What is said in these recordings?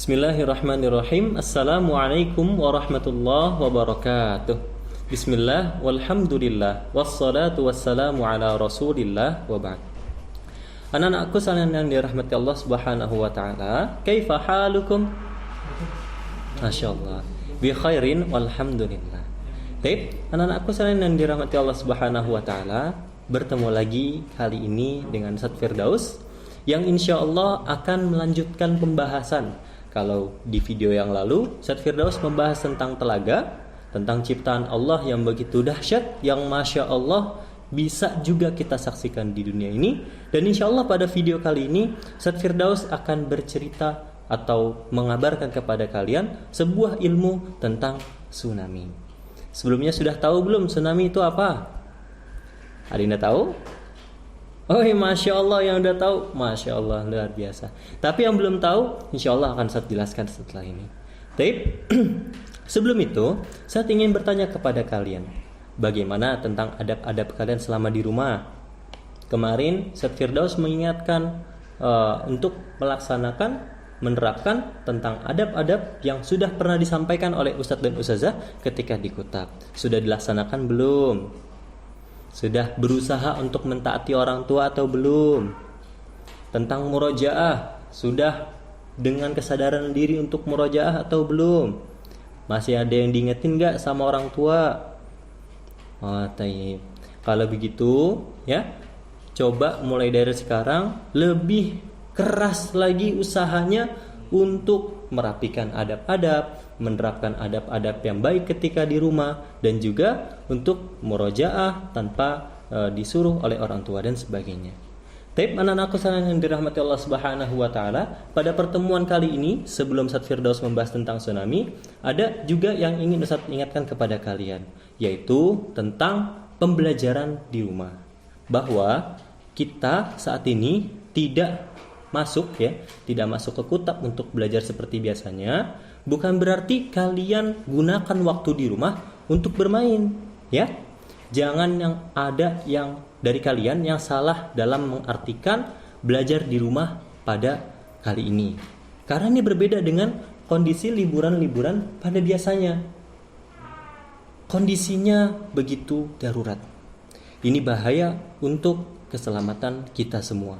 Bismillahirrahmanirrahim. Assalamualaikum warahmatullahi wabarakatuh. Bismillah, walhamdulillah, wassalatu wassalamu ala rasulillah, wa ba'd. Anak-anakku sekalian yang dirahmati Allah subhanahu wa ta'ala, kaifa halukum? Masyaallah, bi khairin walhamdulillah. Baik, anak-anakku sekalian yang dirahmati Allah subhanahu wa ta'ala, bertemu lagi kali ini dengan Ustaz Firdaus yang insyaallah akan melanjutkan pembahasan. Kalau di video yang lalu Ustaz Firdaus membahas tentang telaga, tentang ciptaan Allah yang begitu dahsyat, yang Masya Allah bisa juga kita saksikan di dunia ini. Dan insya Allah pada video kali ini Ustaz Firdaus akan bercerita atau mengabarkan kepada kalian sebuah ilmu tentang tsunami. Sebelumnya sudah tahu belum tsunami itu apa? Ada yang tahu? Oh, Masya Allah, yang udah tahu, Masya Allah, luar biasa. Tapi yang belum tahu, insya Allah akan saya jelaskan setelah ini. Tapi sebelum itu, saya ingin bertanya kepada kalian, bagaimana tentang adab-adab kalian selama di rumah? Kemarin Ustaz Firdaus mengingatkan untuk melaksanakan, menerapkan tentang adab-adab yang sudah pernah disampaikan oleh Ustadz dan Ustazah ketika di Kutab. Sudah dilaksanakan belum? Sudah berusaha untuk mentaati orang tua atau belum? Tentang murojaah, sudah dengan kesadaran diri untuk murojaah atau belum? Masih ada yang diingetin gak sama orang tua? Oh, tayyib. Kalau begitu, ya, coba mulai dari sekarang lebih keras lagi usahanya untuk merapikan adab-adab, menerapkan adab-adab yang baik ketika di rumah, dan juga untuk murojaah tanpa disuruh oleh orang tua dan sebagainya. Tapi anak-anakku yang dirahmati Allah Subhanahu wa taala, pada pertemuan kali ini sebelum Ustaz Firdaus membahas tentang tsunami, ada juga yang ingin Ustaz ingatkan kepada kalian, yaitu tentang pembelajaran di rumah. Bahwa kita saat ini tidak masuk ke Kutab untuk belajar seperti biasanya, bukan berarti kalian gunakan waktu di rumah untuk bermain, ya. Jangan yang ada yang dari kalian yang salah dalam mengartikan belajar di rumah pada kali ini. Karena ini berbeda dengan kondisi liburan-liburan pada biasanya. Kondisinya begitu darurat. Ini bahaya untuk keselamatan kita semua.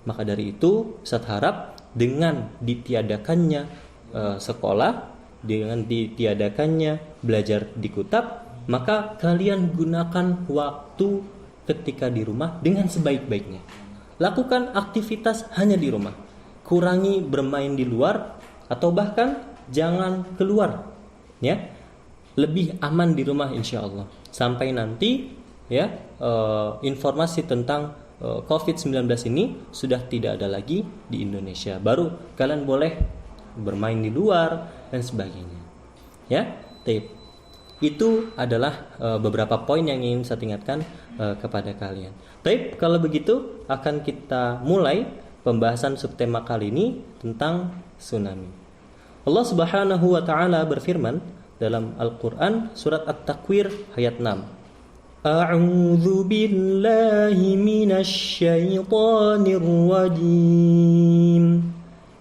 Maka dari itu, Ustaz harap dengan ditiadakannya sekolah, dengan ditiadakannya belajar di Kutab, maka kalian gunakan waktu ketika di rumah dengan sebaik-baiknya. Lakukan aktivitas hanya di rumah. Kurangi bermain di luar atau bahkan jangan keluar, ya. Lebih aman di rumah insya Allah. Sampai nanti, ya, informasi tentang COVID-19 ini sudah tidak ada lagi di Indonesia. Baru kalian boleh bermain di luar dan sebagainya. Ya, itu adalah beberapa poin yang ingin saya ingatkan kepada kalian. Tapi kalau begitu akan kita mulai pembahasan subtema kali ini tentang tsunami. Allah Subhanahu wa taala berfirman dalam Al-Qur'an surat At-Takwir ayat 6. A'udzu billahi minasy syaithanir rajim.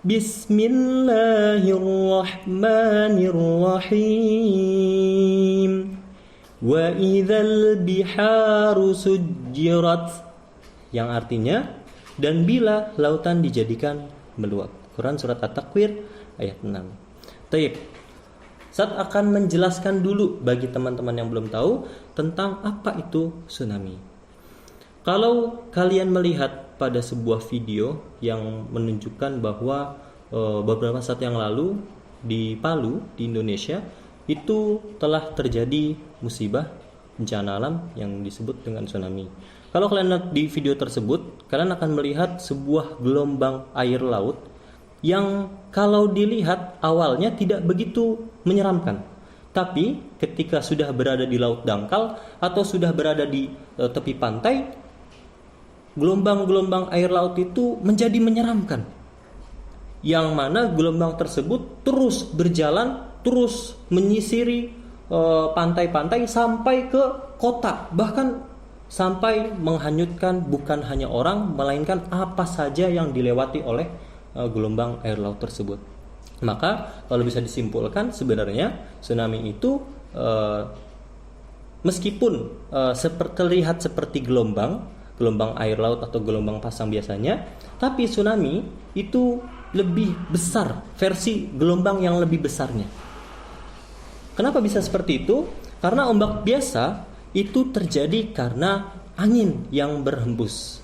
Bismillahirrahmanirrahim. Wa idzal biharu sujjirat. Yang artinya, dan bila lautan dijadikan meluap. Quran surat At-Takwir ayat 6. Baik. Saya akan menjelaskan dulu bagi teman-teman yang belum tahu tentang apa itu tsunami. Kalau kalian melihat pada sebuah video yang menunjukkan bahwa beberapa saat yang lalu di Palu, di Indonesia, itu telah terjadi musibah bencana alam yang disebut dengan tsunami. Kalau kalian lihat di video tersebut, kalian akan melihat sebuah gelombang air laut yang kalau dilihat awalnya tidak begitu menyeramkan. Tapi ketika sudah berada di laut dangkal atau sudah berada di tepi pantai, gelombang-gelombang air laut itu menjadi menyeramkan. Yang mana gelombang tersebut terus berjalan, terus menyisiri pantai-pantai sampai ke kota, bahkan sampai menghanyutkan bukan hanya orang, melainkan apa saja yang dilewati oleh gelombang air laut tersebut. Maka kalau bisa disimpulkan sebenarnya tsunami itu meskipun terlihat seperti gelombang air laut atau gelombang pasang biasanya, tapi tsunami itu lebih besar, versi gelombang yang lebih besarnya. Kenapa bisa seperti itu? Karena ombak biasa itu terjadi karena angin yang berhembus.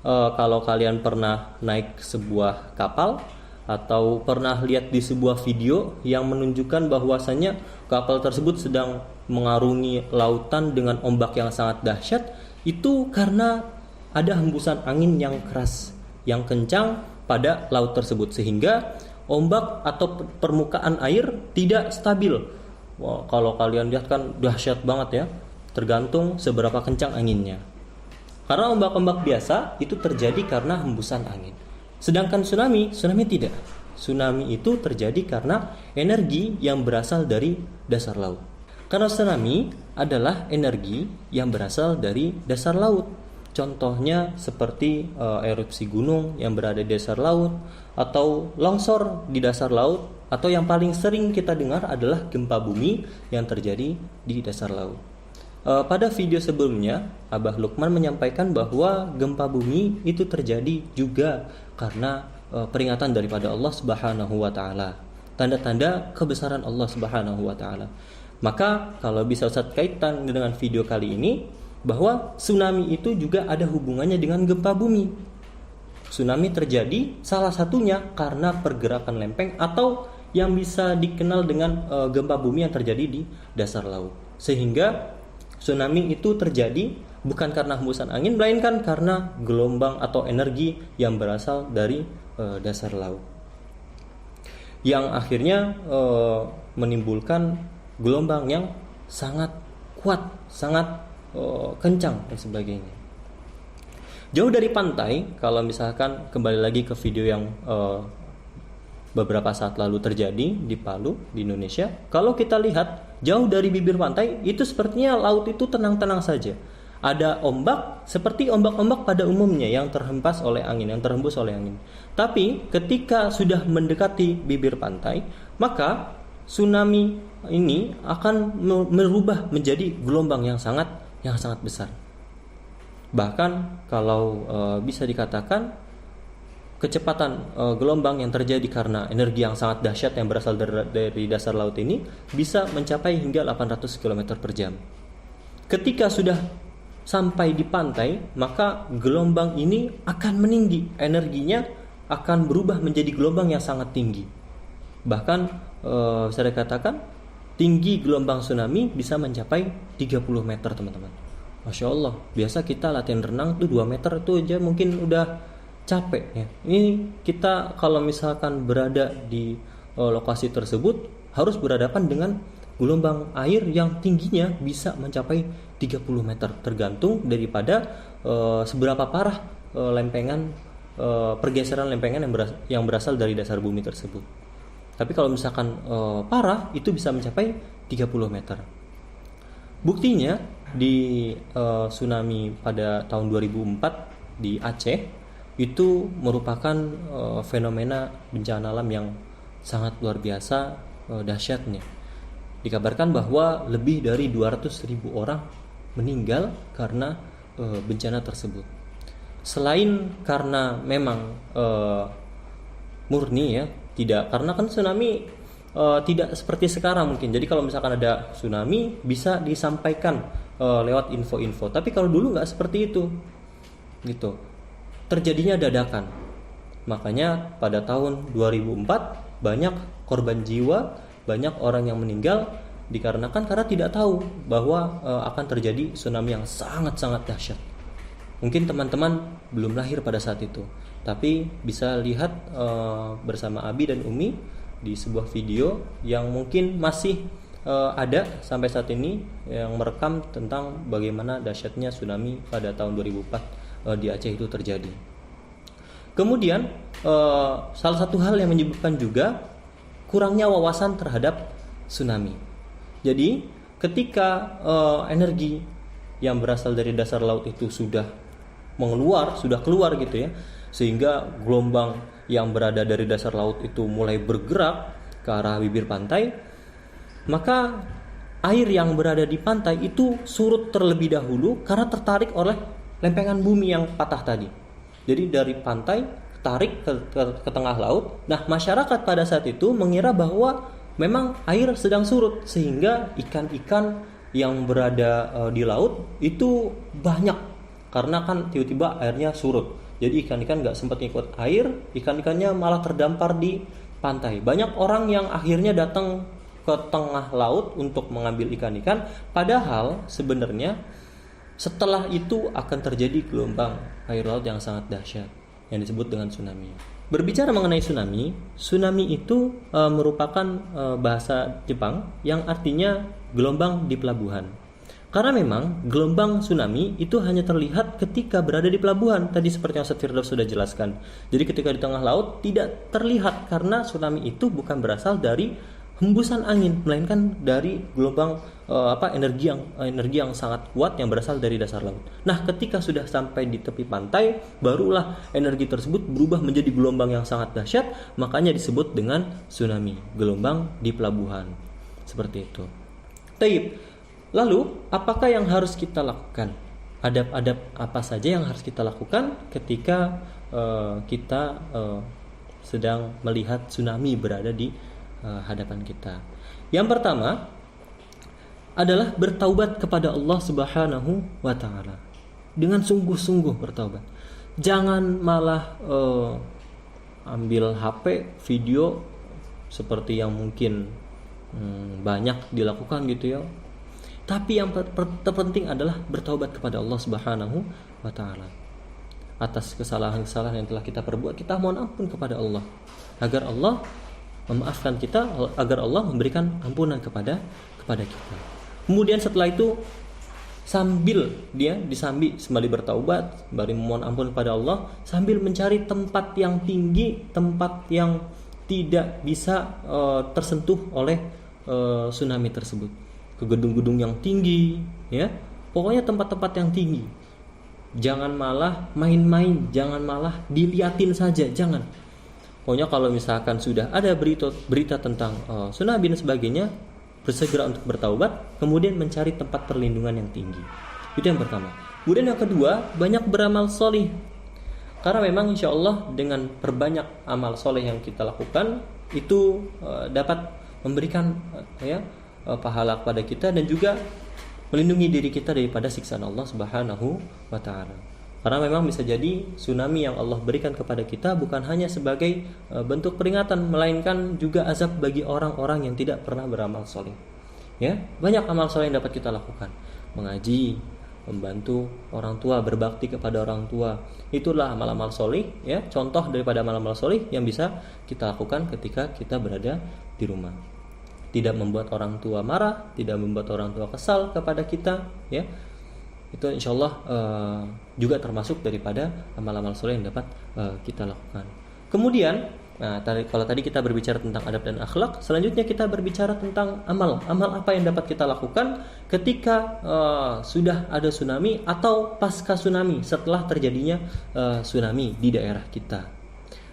Kalau kalian pernah naik sebuah kapal atau pernah lihat di sebuah video yang menunjukkan bahwasannya kapal tersebut sedang mengarungi lautan dengan ombak yang sangat dahsyat, itu karena ada hembusan angin yang keras, yang kencang pada laut tersebut, sehingga ombak atau permukaan air tidak stabil. Wah, kalau kalian lihat kan dahsyat banget ya, tergantung seberapa kencang anginnya. Karena ombak-ombak biasa itu terjadi karena hembusan angin. Sedangkan tsunami tidak. Tsunami itu terjadi karena energi yang berasal dari dasar laut. Karena tsunami adalah energi yang berasal dari dasar laut. Contohnya seperti erupsi gunung yang berada di dasar laut, atau longsor di dasar laut, atau yang paling sering kita dengar adalah gempa bumi yang terjadi di dasar laut. Pada video sebelumnya, Abah Lukman menyampaikan bahwa gempa bumi itu terjadi juga karena peringatan daripada Allah Subhanahu wa taala. Tanda-tanda kebesaran Allah Subhanahu wa taala. Maka kalau bisa Ustaz kaitan dengan video kali ini, bahwa tsunami itu juga ada hubungannya dengan gempa bumi. Tsunami terjadi salah satunya karena pergerakan lempeng atau yang bisa dikenal dengan gempa bumi yang terjadi di dasar laut. Sehingga tsunami itu terjadi bukan karena hembusan angin, melainkan karena gelombang atau energi yang berasal dari dasar laut, yang akhirnya menimbulkan gelombang yang sangat kuat, sangat kencang dan sebagainya. Jauh dari pantai, kalau misalkan kembali lagi ke video yang beberapa saat lalu terjadi di Palu, di Indonesia, kalau kita lihat jauh dari bibir pantai, itu sepertinya laut itu tenang-tenang saja. Ada ombak seperti ombak-ombak pada umumnya yang terhempas oleh angin, yang terhembus oleh angin. Tapi ketika sudah mendekati bibir pantai, maka tsunami ini akan merubah menjadi gelombang yang sangat besar. Bahkan kalau bisa dikatakan kecepatan gelombang yang terjadi karena energi yang sangat dahsyat yang berasal dari dasar laut ini bisa mencapai hingga 800 km per jam. Ketika sudah sampai di pantai, maka gelombang ini akan meninggi, energinya akan berubah menjadi gelombang yang sangat tinggi. Bahkan bisa dikatakan tinggi gelombang tsunami bisa mencapai 30 meter, teman-teman. Masya Allah, biasa kita latihan renang tuh 2 meter itu aja mungkin udah capek ya. Ini kita kalau misalkan berada di lokasi tersebut harus berhadapan dengan gelombang air yang tingginya bisa mencapai 30 meter, tergantung daripada seberapa parah lempengan, pergeseran lempengan yang berasal dari dasar bumi tersebut. Tapi kalau misalkan parah, itu bisa mencapai 30 meter. Buktinya di tsunami pada tahun 2004 di Aceh itu merupakan fenomena bencana alam yang sangat luar biasa dahsyatnya. Dikabarkan bahwa lebih dari 200.000 orang meninggal karena bencana tersebut. Selain karena memang murni ya, tidak karena kan tsunami tidak seperti sekarang mungkin. Jadi kalau misalkan ada tsunami bisa disampaikan lewat info-info. Tapi kalau dulu nggak seperti itu, gitu. Terjadinya dadakan. Makanya pada tahun 2004 banyak korban jiwa, banyak orang yang meninggal dikarenakan karena tidak tahu bahwa akan terjadi tsunami yang sangat-sangat dahsyat. Mungkin teman-teman belum lahir pada saat itu, tapi bisa lihat bersama Abi dan Umi di sebuah video yang mungkin masih ada sampai saat ini, yang merekam tentang bagaimana dahsyatnya tsunami pada tahun 2004 di Aceh itu terjadi. Kemudian salah satu hal yang menyebabkan juga kurangnya wawasan terhadap tsunami. Jadi ketika energi yang berasal dari dasar laut itu sudah keluar gitu ya, sehingga gelombang yang berada dari dasar laut itu mulai bergerak, ke arah bibir pantai, maka air yang berada di pantai itu surut terlebih dahulu karena tertarik oleh lempengan bumi yang patah tadi. Jadi dari pantai tarik ke tengah laut. Nah, masyarakat pada saat itu mengira bahwa memang air sedang surut, sehingga ikan-ikan yang berada di laut itu banyak karena kan tiba-tiba airnya surut. Jadi ikan-ikan nggak sempat ikut air, ikan-ikannya malah terdampar di pantai. Banyak orang yang akhirnya datang ke tengah laut untuk mengambil ikan-ikan, padahal sebenarnya setelah itu akan terjadi gelombang air laut yang sangat dahsyat yang disebut dengan tsunami. Berbicara mengenai tsunami, tsunami itu merupakan bahasa Jepang yang artinya gelombang di pelabuhan. Karena memang gelombang tsunami itu hanya terlihat ketika berada di pelabuhan. Tadi seperti yang Ustaz Firdaus sudah jelaskan. Jadi ketika di tengah laut tidak terlihat karena tsunami itu bukan berasal dari hembusan angin, melainkan dari gelombang energi yang sangat kuat yang berasal dari dasar laut. Nah, ketika sudah sampai di tepi pantai, barulah energi tersebut berubah menjadi gelombang yang sangat dahsyat, makanya disebut dengan tsunami, gelombang di pelabuhan. Seperti itu. Taib. Lalu, apakah yang harus kita lakukan? Adab-adab apa saja yang harus kita lakukan ketika kita sedang melihat tsunami berada di hadapan kita? Yang pertama adalah bertaubat kepada Allah Subhanahu wa taala. Dengan sungguh-sungguh bertaubat. Jangan malah ambil HP, video seperti yang mungkin banyak dilakukan gitu ya. Tapi yang terpenting adalah bertaubat kepada Allah Subhanahu wa taala. Atas kesalahan-kesalahan yang telah kita perbuat, kita mohon ampun kepada Allah agar Allah memaafkan kita, agar Allah memberikan ampunan kepada kita. Kemudian setelah itu sambil sembari bertaubat, sembari memohon ampun kepada Allah, sambil mencari tempat yang tinggi, tempat yang tidak bisa tersentuh oleh tsunami tersebut. Ke gedung-gedung yang tinggi, ya. Pokoknya tempat-tempat yang tinggi. Jangan malah main-main, jangan malah diliatin saja, jangan. Pokoknya kalau misalkan sudah ada berita tentang tsunami dan sebagainya, bersegera untuk bertaubat, kemudian mencari tempat perlindungan yang tinggi. Itu yang pertama. Kemudian yang kedua, banyak beramal solih. Karena memang insya Allah dengan perbanyak amal soleh yang kita lakukan, itu dapat memberikan pahala kepada kita dan juga melindungi diri kita daripada siksaan Allah Subhanahu wa taala. Karena memang bisa jadi tsunami yang Allah berikan kepada kita bukan hanya sebagai bentuk peringatan, melainkan juga azab bagi orang-orang yang tidak pernah beramal soleh. Ya, banyak amal soleh yang dapat kita lakukan. Mengaji, membantu orang tua, berbakti kepada orang tua. Itulah amal-amal soleh, ya, contoh daripada amal-amal soleh yang bisa kita lakukan ketika kita berada di rumah. Tidak membuat orang tua marah, tidak membuat orang tua kesal kepada kita, ya. Itu insyaallah juga termasuk daripada amal-amal soleh yang dapat kita lakukan. Kemudian, kalau tadi kita berbicara tentang adab dan akhlak, selanjutnya kita berbicara tentang amal apa yang dapat kita lakukan ketika sudah ada tsunami atau pasca tsunami, setelah terjadinya tsunami di daerah kita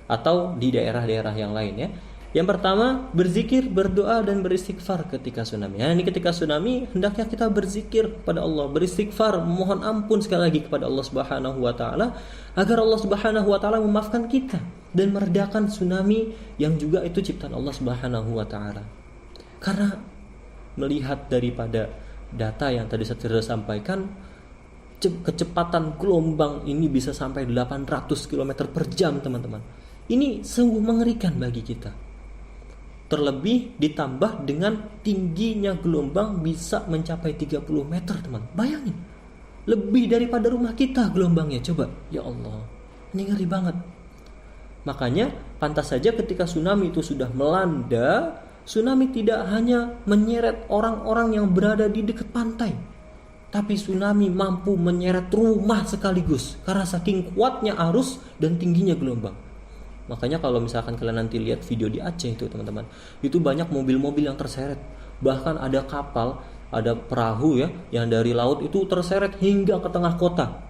atau di daerah-daerah yang lain, ya. Yang pertama, berzikir, berdoa dan beristighfar ketika tsunami. Ini ketika tsunami hendaknya kita berzikir kepada Allah, beristighfar, mohon ampun sekali lagi kepada Allah Subhanahu wa taala agar Allah Subhanahu wa taala memaafkan kita dan meredakan tsunami yang juga itu ciptaan Allah Subhanahu wa taala. Karena melihat daripada data yang tadi saya sudah sampaikan, kecepatan gelombang ini bisa sampai 800 km per jam, teman-teman. Ini sungguh mengerikan bagi kita. Terlebih ditambah dengan tingginya gelombang bisa mencapai 30 meter, teman. Bayangin, lebih daripada rumah kita gelombangnya. Coba, ya Allah, ini ngeri banget. Makanya pantas saja ketika tsunami itu sudah melanda, tsunami tidak hanya menyeret orang-orang yang berada di dekat pantai, tapi tsunami mampu menyeret rumah sekaligus karena saking kuatnya arus dan tingginya gelombang. Makanya kalau misalkan kalian nanti lihat video di Aceh itu, teman-teman, itu banyak mobil-mobil yang terseret. Bahkan ada kapal, ada perahu, ya, yang dari laut itu terseret hingga ke tengah kota.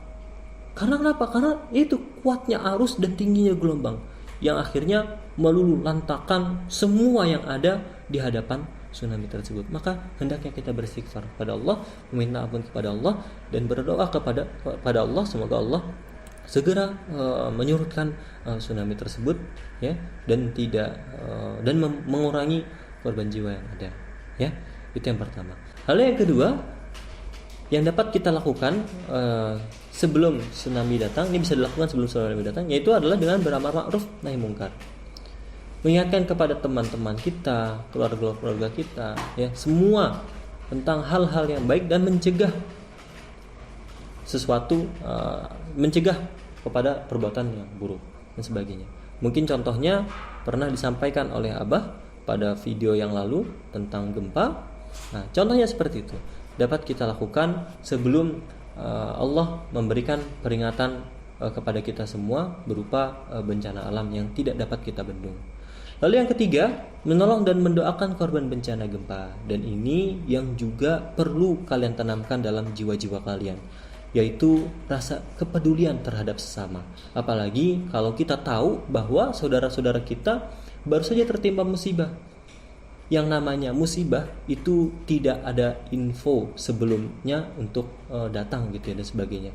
Karena kenapa? Karena itu kuatnya arus dan tingginya gelombang yang akhirnya melulu lantakan semua yang ada di hadapan tsunami tersebut. Maka hendaknya kita beristighfar kepada Allah, meminta ampun kepada Allah, dan berdoa kepada Allah, semoga Allah segera menyurutkan tsunami tersebut, ya, dan mengurangi korban jiwa yang ada, ya. Itu yang pertama. Hal yang kedua yang dapat kita lakukan sebelum tsunami datang, ini bisa dilakukan sebelum tsunami datang, yaitu adalah dengan beramar ma'ruf nahi mungkar. Mengingatkan kepada teman-teman kita, keluarga kita, ya, semua tentang hal-hal yang baik dan mencegah sesuatu, mencegah kepada perbuatan yang buruk dan sebagainya. Mungkin contohnya pernah disampaikan oleh Abah pada video yang lalu tentang gempa. Nah, contohnya seperti itu dapat kita lakukan sebelum Allah memberikan peringatan kepada kita semua berupa bencana alam yang tidak dapat kita bendung. Lalu yang ketiga, menolong dan mendoakan korban bencana gempa. Dan ini yang juga perlu kalian tanamkan dalam jiwa-jiwa kalian, yaitu rasa kepedulian terhadap sesama. Apalagi kalau kita tahu bahwa saudara-saudara kita baru saja tertimpa musibah. Yang namanya musibah itu tidak ada info sebelumnya untuk datang gitu ya, dan sebagainya.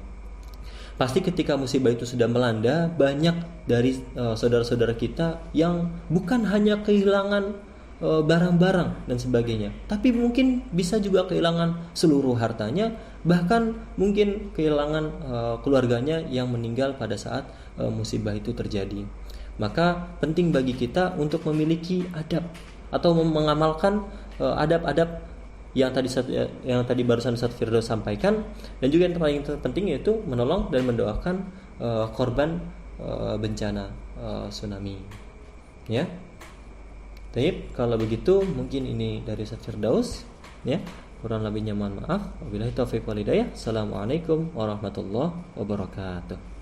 Pasti ketika musibah itu sudah melanda, banyak dari saudara-saudara kita yang bukan hanya kehilangan barang-barang dan sebagainya, tapi mungkin bisa juga kehilangan seluruh hartanya, bahkan mungkin kehilangan keluarganya yang meninggal pada saat musibah itu terjadi. Maka penting bagi kita untuk memiliki adab atau mengamalkan adab-adab yang tadi barusan Ustaz Firdaus sampaikan, dan juga yang paling penting yaitu menolong dan mendoakan korban bencana tsunami, ya. Baik, kalau begitu mungkin ini dari Ustaz Firdaus, ya. Kurang lebihnya mohon maaf. Wabillahi taufiq wal hidayah. Assalamualaikum warahmatullahi wabarakatuh.